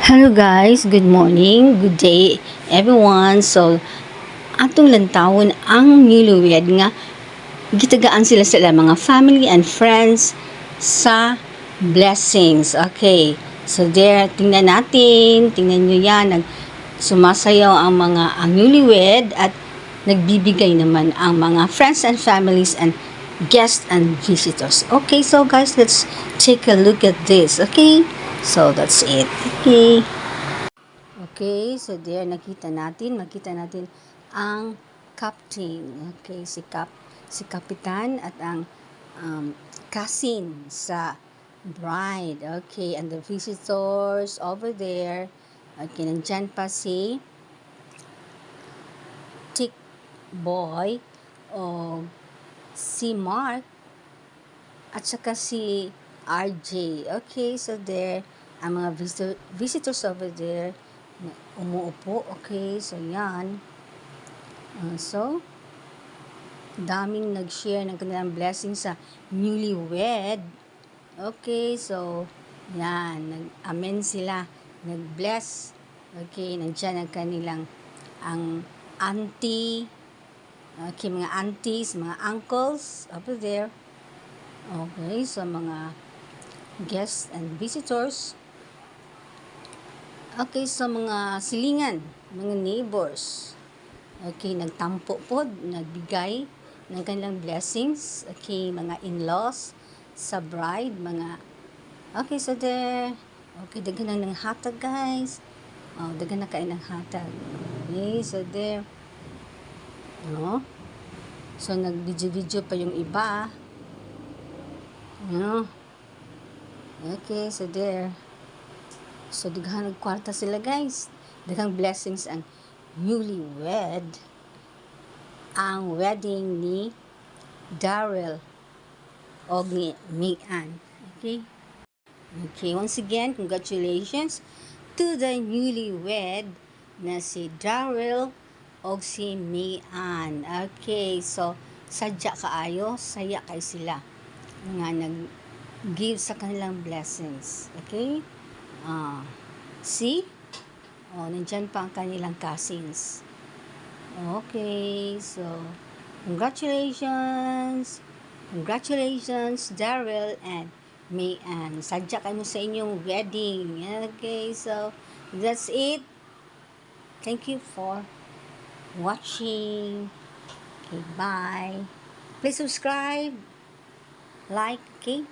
Hello guys, good morning, good day everyone. So, atong lantawon ang newlywed nga gitagaan sila mga family and friends sa blessings. Okay. So there, tingnan nyo yan, sumasayaw ang newlywed at nagbibigay naman ang mga friends and families and guests and visitors. Okay, so guys, let's take a look at this. Okay, so that's it. Okay. Okay, so there makita natin ang captain. Okay, si kapitan at ang cousin sa bride. Okay, and the visitors over there. Okay, nandyan pa si Tick Boy o si Mark at saka si RJ. Okay, so there ang mga visitors over there umuupo. Okay, so yan. So, daming nag-share ng kanilang blessing sa newlywed. Okay, so, yan. Nag-amen sila. Nag-bless. Okay, nandiyan ang kanilang ang auntie. Okay, mga aunties, mga uncles over there. Okay, so mga guests and visitors. Okay, so mga silingan, mga neighbors. Okay, nagtampo po, nagbigay ng kanilang blessings. Okay, mga in-laws sa bride, okay, so there. Okay, daghan na ng hatag, guys. Oh, daghan na kain ng hatag. Okay, so there. No? So, nag-video-video pa yung iba. No? Okay, so there. So, daghang nagkwarta sila, guys. Daghang blessings ang newlywed. Ang wedding ni Daryl o ni Megan. Okay? Okay, once again, congratulations to the newlywed na si Daryl o si Megan. Okay, so, sadya kaayo, saya kay sila nga nag-give sa kanilang blessings. Okay? See? Oh, nandyan pa ang kanilang cousins. Okay, so, congratulations, Daryl and Megan. Sadya kayo sa inyong wedding. Okay, so, that's it. Thank you for watching. Okay, bye. Please subscribe, like, okay?